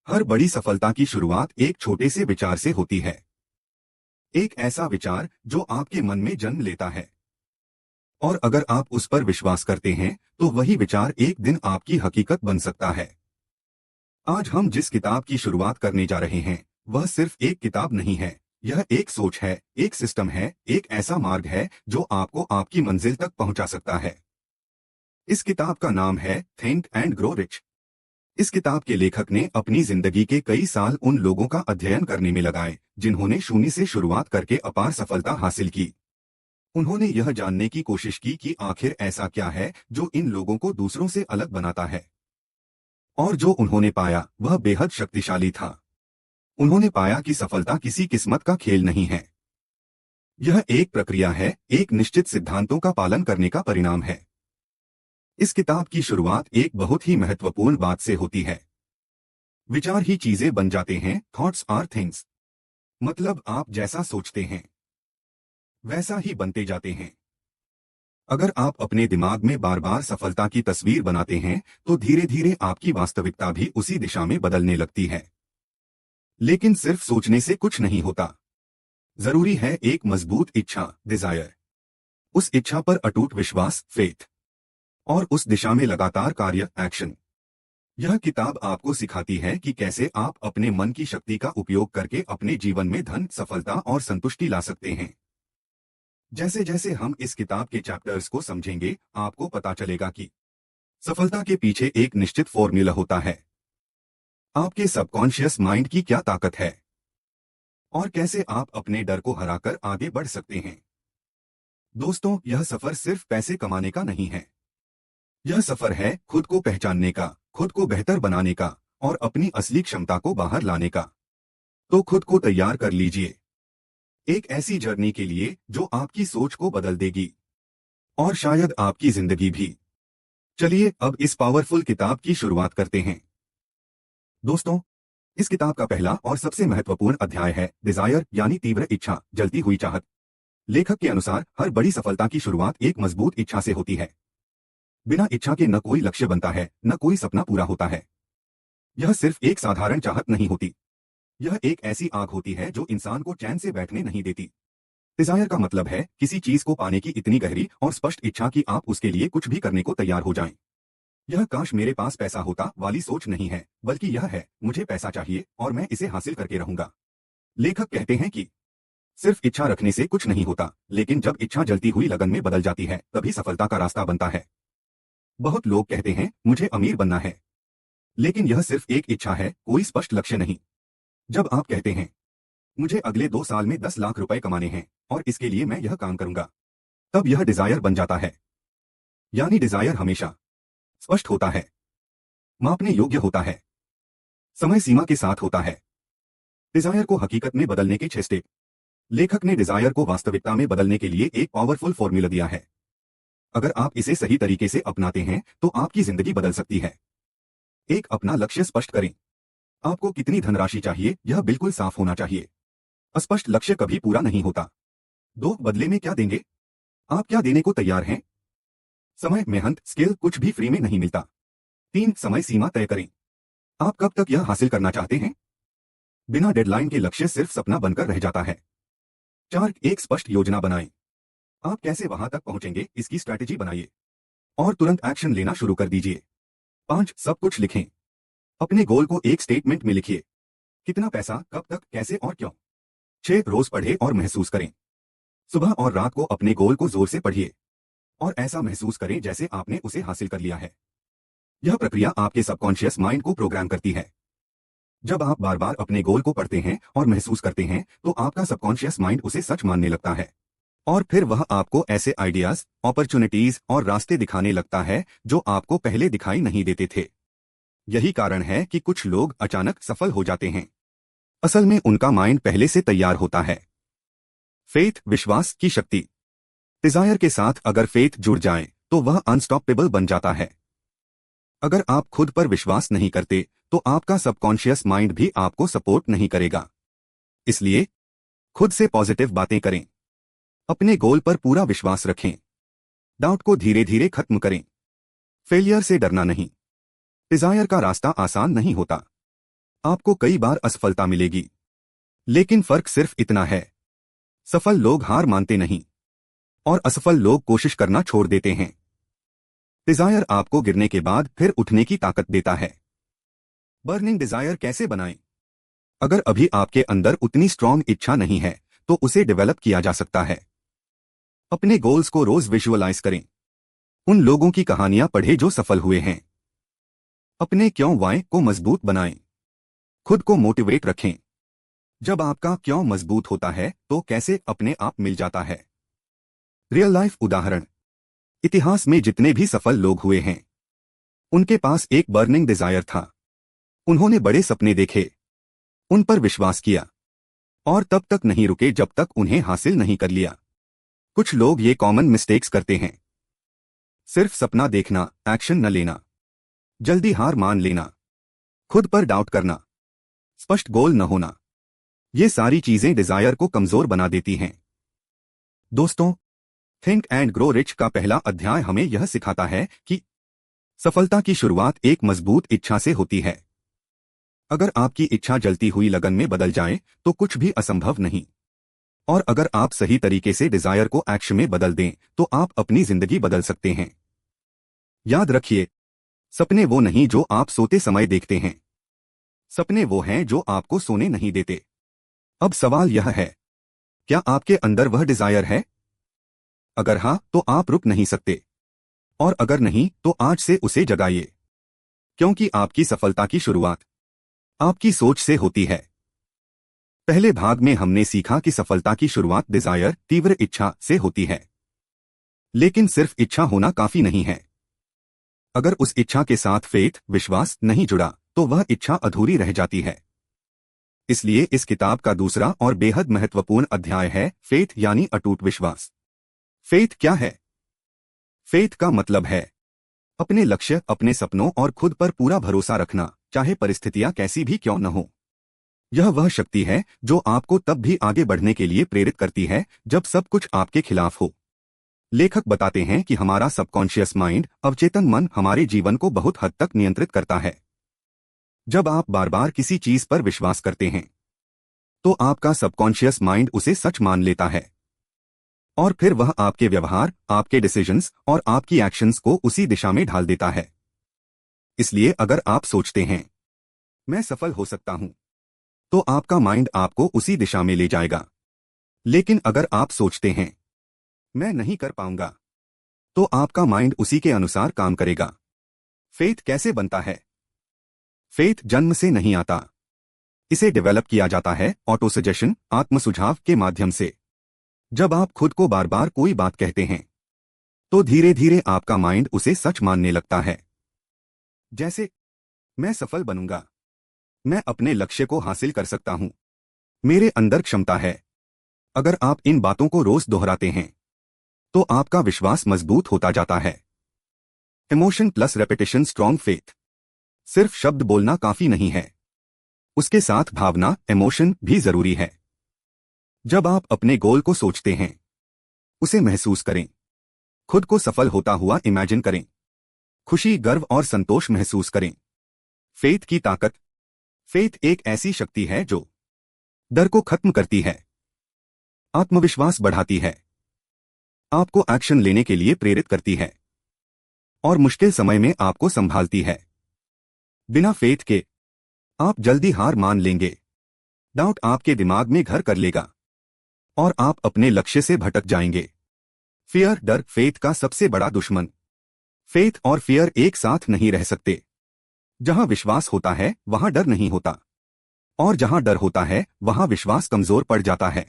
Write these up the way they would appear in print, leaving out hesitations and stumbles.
हर बड़ी सफलता की शुरुआत एक छोटे से विचार से होती है। एक ऐसा विचार जो आपके मन में जन्म लेता है और अगर आप उस पर विश्वास करते हैं तो वही विचार एक दिन आपकी हकीकत बन सकता है। आज हम जिस किताब की शुरुआत करने जा रहे हैं वह सिर्फ एक किताब नहीं है। यह एक सोच है, एक सिस्टम है, एक ऐसा मार्ग है जो आपको आपकी मंजिल तक पहुंचा सकता है। इस किताब का नाम है थिंक एंड ग्रो रिच। इस किताब के लेखक ने अपनी जिंदगी के कई साल उन लोगों का अध्ययन करने में लगाए जिन्होंने शून्य से शुरुआत करके अपार सफलता हासिल की। उन्होंने यह जानने की कोशिश की कि आखिर ऐसा क्या है जो इन लोगों को दूसरों से अलग बनाता है। और जो उन्होंने पाया वह बेहद शक्तिशाली था। उन्होंने पाया कि सफलता किसी किस्मत का खेल नहीं है। यह एक प्रक्रिया है, एक निश्चित सिद्धांतों का पालन करने का परिणाम है। इस किताब की शुरुआत एक बहुत ही महत्वपूर्ण बात से होती है। विचार ही चीजें बन जाते हैं, थॉट्स आर थिंग्स। मतलब आप जैसा सोचते हैं वैसा ही बनते जाते हैं। अगर आप अपने दिमाग में बार बार सफलता की तस्वीर बनाते हैं तो धीरे धीरे आपकी वास्तविकता भी उसी दिशा में बदलने लगती है। लेकिन सिर्फ सोचने से कुछ नहीं होता। जरूरी है एक मजबूत इच्छा, डिजायर। उस इच्छा पर अटूट विश्वास, फेथ। और उस दिशा में लगातार कार्य, एक्शन। यह किताब आपको सिखाती है कि कैसे आप अपने मन की शक्ति का उपयोग करके अपने जीवन में धन, सफलता और संतुष्टि ला सकते हैं। जैसे जैसे हम इस किताब के चैप्टर्स को समझेंगे आपको पता चलेगा कि सफलता के पीछे एक निश्चित फॉर्मूला होता है। आपके सबकॉन्शियस माइंड की क्या ताकत है और कैसे आप अपने डर को हराकर आगे बढ़ सकते हैं। दोस्तों, यह सफर सिर्फ पैसे कमाने का नहीं है। यह सफर है खुद को पहचानने का, खुद को बेहतर बनाने का और अपनी असली क्षमता को बाहर लाने का। तो खुद को तैयार कर लीजिए एक ऐसी जर्नी के लिए जो आपकी सोच को बदल देगी और शायद आपकी जिंदगी भी। चलिए अब इस पावरफुल किताब की शुरुआत करते हैं। दोस्तों, इस किताब का पहला और सबसे महत्वपूर्ण अध्याय है डिजायर, यानी तीव्र इच्छा, जलती हुई चाहत। लेखक के अनुसार हर बड़ी सफलता की शुरुआत एक मजबूत इच्छा से होती है। बिना इच्छा के न कोई लक्ष्य बनता है, न कोई सपना पूरा होता है। यह सिर्फ एक साधारण चाहत नहीं होती। यह एक ऐसी आग होती है जो इंसान को चैन से बैठने नहीं देती। डिजायर का मतलब है किसी चीज को पाने की इतनी गहरी और स्पष्ट इच्छा कि आप उसके लिए कुछ भी करने को तैयार हो जाएं। यह काश मेरे पास पैसा होता वाली सोच नहीं है, बल्कि यह है मुझे पैसा चाहिए और मैं इसे हासिल करके रहूंगा। लेखक कहते हैं कि सिर्फ इच्छा रखने से कुछ नहीं होता, लेकिन जब इच्छा जलती हुई लगन में बदल जाती है तभी सफलता का रास्ता बनता है। बहुत लोग कहते हैं मुझे अमीर बनना है, लेकिन यह सिर्फ एक इच्छा है, कोई स्पष्ट लक्ष्य नहीं। जब आप कहते हैं मुझे अगले 2 साल में 10 लाख रुपए कमाने हैं और इसके लिए मैं यह काम करूंगा, तब यह डिजायर बन जाता है। यानी डिजायर हमेशा स्पष्ट होता है, मापने योग्य होता है, समय सीमा के साथ होता है। डिजायर को हकीकत में बदलने के 6 स्टेप। लेखक ने डिजायर को वास्तविकता में बदलने के लिए एक पावरफुल फॉर्मूला दिया है। अगर आप इसे सही तरीके से अपनाते हैं तो आपकी जिंदगी बदल सकती है। एक, अपना लक्ष्य स्पष्ट करें। आपको कितनी धनराशि चाहिए यह बिल्कुल साफ होना चाहिए। अस्पष्ट लक्ष्य कभी पूरा नहीं होता। 2, बदले में क्या देंगे। आप क्या देने को तैयार हैं। समय, मेहनत, स्किल कुछ भी फ्री में नहीं मिलता। 3, समय सीमा तय करें। आप कब तक यह हासिल करना चाहते हैं। बिना डेडलाइन के लक्ष्य सिर्फ सपना बनकर रह जाता है। 4, एक स्पष्ट योजना बनाएं। आप कैसे वहां तक पहुंचेंगे इसकी स्ट्रैटेजी बनाइए और तुरंत एक्शन लेना शुरू कर दीजिए। 5, सब कुछ लिखें। अपने गोल को एक स्टेटमेंट में लिखिए। कितना पैसा, कब तक, कैसे और क्यों। 6, रोज पढ़ें और महसूस करें। सुबह और रात को अपने गोल को जोर से पढ़िए और ऐसा महसूस करें जैसे आपने उसे हासिल कर लिया है। यह प्रक्रिया आपके सबकॉन्शियस माइंड को प्रोग्राम करती है। जब आप बार बार अपने गोल को पढ़ते हैं और महसूस करते हैं तो आपका सबकॉन्शियस माइंड उसे सच मानने लगता है और फिर वह आपको ऐसे आइडियाज, अपॉर्चुनिटीज और रास्ते दिखाने लगता है जो आपको पहले दिखाई नहीं देते थे। यही कारण है कि कुछ लोग अचानक सफल हो जाते हैं। असल में उनका माइंड पहले से तैयार होता है। फेथ, विश्वास की शक्ति। डिजायर के साथ अगर फेथ जुड़ जाए तो वह अनस्टॉपेबल बन जाता है। अगर आप खुद पर विश्वास नहीं करते तो आपका सबकॉन्शियस माइंड भी आपको सपोर्ट नहीं करेगा। इसलिए खुद से पॉजिटिव बातें करें। अपने गोल पर पूरा विश्वास रखें। डाउट को धीरे धीरे खत्म करें। फेलियर से डरना नहीं। डिजायर का रास्ता आसान नहीं होता। आपको कई बार असफलता मिलेगी, लेकिन फर्क सिर्फ इतना है, सफल लोग हार मानते नहीं और असफल लोग कोशिश करना छोड़ देते हैं। डिजायर आपको गिरने के बाद फिर उठने की ताकत देता है। बर्निंग डिजायर कैसे बनाएं? अगर अभी आपके अंदर उतनी स्ट्रॉन्ग इच्छा नहीं है तो उसे डेवलप किया जा सकता है। अपने गोल्स को रोज विजुअलाइज करें। उन लोगों की कहानियां पढ़ें जो सफल हुए हैं। अपने क्यों वाई को मजबूत बनाएं। खुद को मोटिवेट रखें। जब आपका क्यों मजबूत होता है तो कैसे अपने आप मिल जाता है। रियल लाइफ उदाहरण। इतिहास में जितने भी सफल लोग हुए हैं, उनके पास एक बर्निंग डिजायर था। उन्होंने बड़े सपने देखे, उन पर विश्वास किया और तब तक नहीं रुके जब तक उन्हें हासिल नहीं कर लिया। कुछ लोग ये कॉमन मिस्टेक्स करते हैं। सिर्फ सपना देखना, एक्शन न लेना, जल्दी हार मान लेना, खुद पर डाउट करना, स्पष्ट गोल न होना, ये सारी चीजें डिजायर को कमजोर बना देती हैं। दोस्तों, थिंक एंड ग्रो रिच का पहला अध्याय हमें यह सिखाता है कि सफलता की शुरुआत एक मजबूत इच्छा से होती है। अगर आपकी इच्छा जलती हुई लगन में बदल जाए तो कुछ भी असंभव नहीं। और अगर आप सही तरीके से डिजायर को एक्शन में बदल दें तो आप अपनी जिंदगी बदल सकते हैं। याद रखिए, सपने वो नहीं जो आप सोते समय देखते हैं, सपने वो हैं जो आपको सोने नहीं देते। अब सवाल यह है, क्या आपके अंदर वह डिजायर है? अगर हाँ तो आप रुक नहीं सकते, और अगर नहीं तो आज से उसे जगाइए, क्योंकि आपकी सफलता की शुरुआत आपकी सोच से होती है। पहले भाग में हमने सीखा कि सफलता की शुरुआत डिजायर, तीव्र इच्छा से होती है। लेकिन सिर्फ इच्छा होना काफी नहीं है। अगर उस इच्छा के साथ फेथ, विश्वास नहीं जुड़ा तो वह इच्छा अधूरी रह जाती है। इसलिए इस किताब का दूसरा और बेहद महत्वपूर्ण अध्याय है फेथ यानी अटूट विश्वास। फेथ क्या है? फेथ का मतलब है अपने लक्ष्य, अपने सपनों और खुद पर पूरा भरोसा रखना, चाहे परिस्थितियां कैसी भी क्यों न हो। यह वह शक्ति है जो आपको तब भी आगे बढ़ने के लिए प्रेरित करती है जब सब कुछ आपके खिलाफ हो। लेखक बताते हैं कि हमारा सबकॉन्शियस माइंड, अवचेतन मन, हमारे जीवन को बहुत हद तक नियंत्रित करता है। जब आप बार बार किसी चीज पर विश्वास करते हैं तो आपका सबकॉन्शियस माइंड उसे सच मान लेता है और फिर वह आपके व्यवहार, आपके डिसीजंस और आपकी एक्शंस को उसी दिशा में ढाल देता है। इसलिए अगर आप सोचते हैं मैं सफल हो सकता हूं, तो आपका माइंड आपको उसी दिशा में ले जाएगा। लेकिन अगर आप सोचते हैं मैं नहीं कर पाऊंगा, तो आपका माइंड उसी के अनुसार काम करेगा। फेथ कैसे बनता है? फेथ जन्म से नहीं आता। इसे डेवलप किया जाता है ऑटो सजेशन, आत्मसुझाव के माध्यम से। जब आप खुद को बार बार कोई बात कहते हैं तो धीरे धीरे आपका माइंड उसे सच मानने लगता है। जैसे, मैं सफल बनूंगा, मैं अपने लक्ष्य को हासिल कर सकता हूं, मेरे अंदर क्षमता है। अगर आप इन बातों को रोज दोहराते हैं तो आपका विश्वास मजबूत होता जाता है। Emotion plus repetition strong faith. सिर्फ शब्द बोलना काफी नहीं है, उसके साथ भावना, इमोशन भी जरूरी है। जब आप अपने गोल को सोचते हैं, उसे महसूस करें। खुद को सफल होता हुआ इमेजिन करें। खुशी, गर्व और संतोष महसूस करें। फेथ की ताकत। फेथ एक ऐसी शक्ति है जो डर को खत्म करती है, आत्मविश्वास बढ़ाती है, आपको एक्शन लेने के लिए प्रेरित करती है और मुश्किल समय में आपको संभालती है। बिना फेथ के आप जल्दी हार मान लेंगे, डाउट आपके दिमाग में घर कर लेगा और आप अपने लक्ष्य से भटक जाएंगे। फियर, डर फेथ का सबसे बड़ा दुश्मन। फेथ और फियर एक साथ नहीं रह सकते। जहां विश्वास होता है वहां डर नहीं होता, और जहां डर होता है वहां विश्वास कमजोर पड़ जाता है।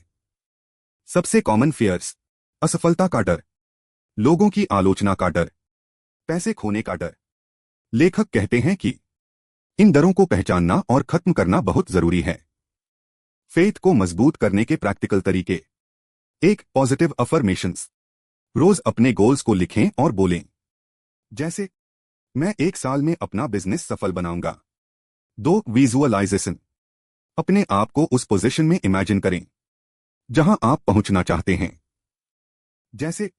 सबसे कॉमन फियर्स: असफलता का डर, लोगों की आलोचना का डर, पैसे खोने का डर। लेखक कहते हैं कि इन डरों को पहचानना और खत्म करना बहुत जरूरी है। फेथ को मजबूत करने के प्रैक्टिकल तरीके: 1. Positive affirmations. रोज अपने गोल्स को लिखें और बोलें। जैसे, मैं 1 साल में अपना बिजनेस सफल बनाऊंगा। 2. विजुअलाइजेशन। अपने आप को उस पोजीशन में इमेजिन करें जहां आप पहुंचना चाहते हैं। जैसे,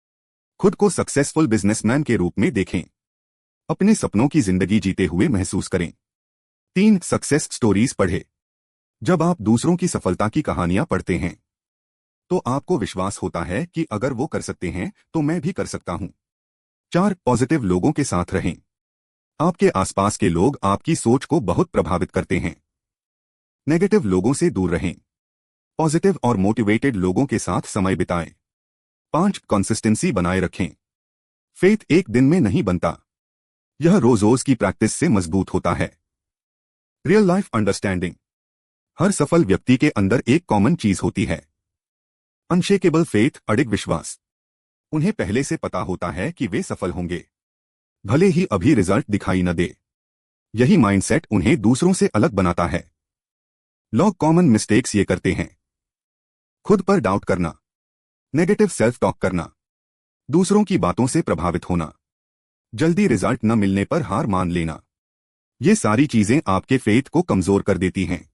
खुद को सक्सेसफुल बिजनेसमैन के रूप में देखें। अपने सपनों की जिंदगी जीते हुए महसूस करें। 3 सक्सेस स्टोरीज पढ़े। जब आप दूसरों की सफलता की कहानियां पढ़ते हैं तो आपको विश्वास होता है कि अगर वो कर सकते हैं तो मैं भी कर सकता हूं। 4 पॉजिटिव लोगों के साथ रहें। आपके आसपास के लोग आपकी सोच को बहुत प्रभावित करते हैं। नेगेटिव लोगों से दूर रहें। पॉजिटिव और मोटिवेटेड लोगों के साथ समय बिताएं। 5 कंसिस्टेंसी बनाए रखें। फेथ एक दिन में नहीं बनता, यह रोज रोज की प्रैक्टिस से मजबूत होता है। Real life understanding. हर सफल व्यक्ति के अंदर एक कॉमन चीज होती है, अनशेकेबल फेथ, अडिग विश्वास। उन्हें पहले से पता होता है कि वे सफल होंगे, भले ही अभी रिजल्ट दिखाई न दे। यही माइंडसेट उन्हें दूसरों से अलग बनाता है। लोग कॉमन मिस्टेक्स ये करते हैं: खुद पर डाउट करना, नेगेटिव सेल्फ टॉक करना, दूसरों की बातों से प्रभावित होना, जल्दी रिजल्ट न मिलने पर हार मान लेना। ये सारी चीजें आपके फेथ को कमजोर कर देती हैं।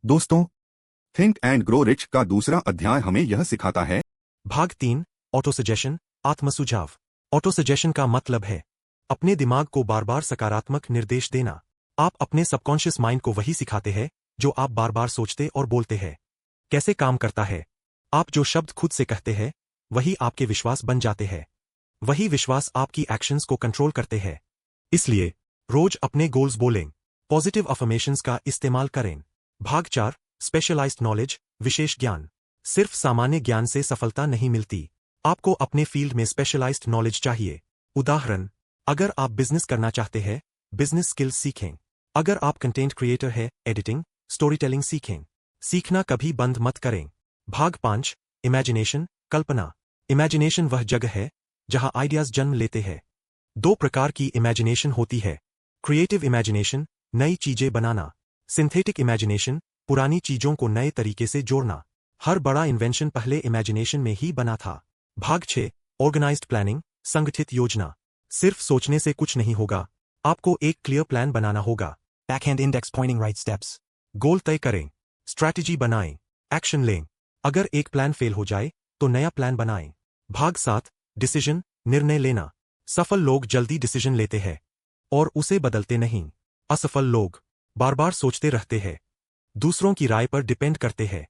दोस्तों, थिंक एंड ग्रो रिच का दूसरा अध्याय हमें यह सिखाता है। भाग 3, ऑटो सजेशन, आत्म सुझाव। ऑटो सजेशन का मतलब है अपने दिमाग को बार बार सकारात्मक निर्देश देना। आप अपने सबकॉन्शियस माइंड को वही सिखाते हैं जो आप बार बार सोचते और बोलते हैं। कैसे काम करता है? आप जो शब्द खुद से कहते हैं वही आपके विश्वास बन जाते हैं। वही विश्वास आपकी एक्शंस को कंट्रोल करते हैं। इसलिए रोज अपने गोल्स बोलें, पॉजिटिव अफर्मेशंस का इस्तेमाल करें। भाग 4, स्पेशलाइज्ड नॉलेज, विशेष ज्ञान। सिर्फ सामान्य ज्ञान से सफलता नहीं मिलती, आपको अपने फील्ड में स्पेशलाइज्ड नॉलेज चाहिए। उदाहरण, अगर आप बिजनेस करना चाहते हैं, बिजनेस स्किल्स सीखें। अगर आप कंटेंट क्रिएटर हैं, एडिटिंग, स्टोरी टेलिंग सीखें। सीखना कभी बंद मत करें। भाग 5, इमेजिनेशन, कल्पना। इमेजिनेशन वह जगह है जहां आइडियाज जन्म लेते हैं। 2 प्रकार की इमेजिनेशन होती है: क्रिएटिव इमेजिनेशन, नई चीजें बनाना; सिंथेटिक इमेजिनेशन, पुरानी चीजों को नए तरीके से जोड़ना। हर बड़ा इन्वेंशन पहले इमेजिनेशन में ही बना था। भाग 6, ऑर्गेनाइज्ड प्लानिंग, संगठित योजना। सिर्फ सोचने से कुछ नहीं होगा, आपको एक क्लियर प्लान बनाना होगा। Backhand index pointing right steps. Goal तय करें, स्ट्रैटेजी बनाएं, एक्शन लें। अगर एक प्लान फेल हो जाए तो नया प्लान बनाएं। भाग 7, डिसीजन, निर्णय लेना। सफल लोग जल्दी डिसीजन लेते हैं और उसे बदलते नहीं। असफल लोग बार बार सोचते रहते हैं, दूसरों की राय पर डिपेंड करते हैं।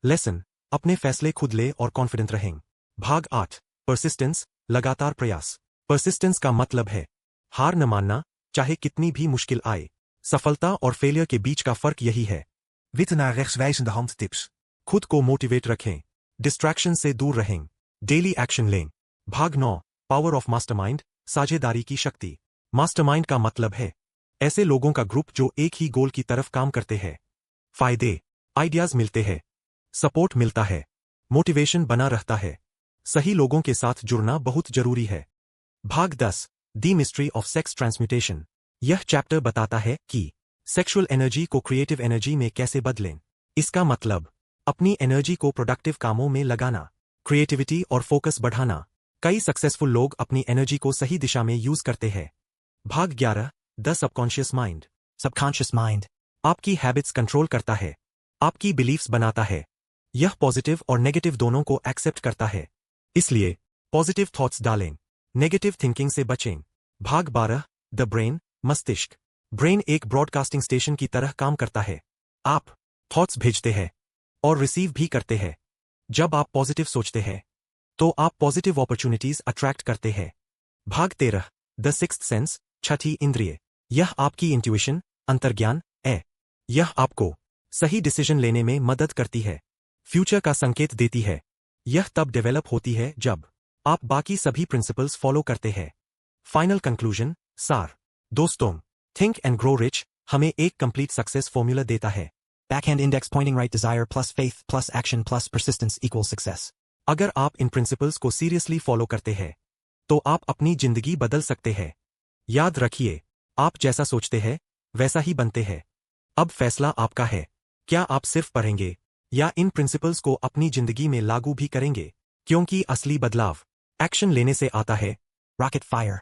लेसन, अपने फैसले खुद ले और कॉन्फिडेंट रहें। भाग 8, परसिस्टेंस, लगातार प्रयास। परसिस्टेंस का मतलब है हार न मानना, चाहे कितनी भी मुश्किल आए। सफलता और फेलियर के बीच का फर्क यही है। witte naar rechts wijzende handtips। खुद को मोटिवेट रखें, डिस्ट्रैक्शन से दूर रहें, डेली एक्शन लें। भाग 9, पावर ऑफ मास्टरमाइंड, साझेदारी की शक्ति। मास्टरमाइंड का मतलब है ऐसे लोगों का ग्रुप जो एक ही गोल की तरफ काम करते हैं। फायदे, आइडियाज मिलते हैं, सपोर्ट मिलता है, मोटिवेशन बना रहता है। सही लोगों के साथ जुड़ना बहुत जरूरी है। भाग 10, the mystery of sex transmutation. यह चैप्टर बताता है कि सेक्सुअल एनर्जी को क्रिएटिव एनर्जी में कैसे बदलें। इसका मतलब अपनी एनर्जी को प्रोडक्टिव कामों में लगाना, क्रिएटिविटी और फोकस बढ़ाना। कई सक्सेसफुल लोग अपनी एनर्जी को सही दिशा में यूज करते हैं। भाग 11, the subconscious mind. Subconscious mind आपकी हैबिट्स कंट्रोल करता है, आपकी बिलीफ्स बनाता है। यह पॉजिटिव और नेगेटिव दोनों को एक्सेप्ट करता है। इसलिए पॉजिटिव थॉट्स डालें, नेगेटिव थिंकिंग से बचें। भाग 12, द ब्रेन, मस्तिष्क। ब्रेन एक ब्रॉडकास्टिंग स्टेशन की तरह काम करता है। आप थॉट्स भेजते हैं और रिसीव भी करते हैं। जब आप पॉजिटिव सोचते हैं तो आप पॉजिटिव अपॉर्चुनिटीज अट्रैक्ट करते हैं। भाग 13, द सिक्स्थ सेंस, छठी इंद्रिय। यह आपकी इंट्यूइशन, अंतर्ज्ञान है। यह आपको सही डिसीजन लेने में मदद करती है, फ्यूचर का संकेत देती है। यह तब डेवलप होती है जब आप बाकी सभी प्रिंसिपल्स फॉलो करते हैं। फाइनल कंक्लूजन, सार। दोस्तों, थिंक एंड ग्रो रिच हमें एक कंप्लीट सक्सेस फॉर्मूला देता है। Backhand index pointing right desire plus faith plus action plus persistence equal success. अगर आप इन प्रिंसिपल्स को सीरियसली फॉलो करते हैं तो आप अपनी जिंदगी बदल सकते हैं। याद रखिए, आप जैसा सोचते हैं वैसा ही बनते हैं। अब फैसला आपका है, क्या आप सिर्फ पढ़ेंगे या इन प्रिंसिपल्स को अपनी जिंदगी में लागू भी करेंगे? क्योंकि असली बदलाव एक्शन लेने से आता है। Rocket fire.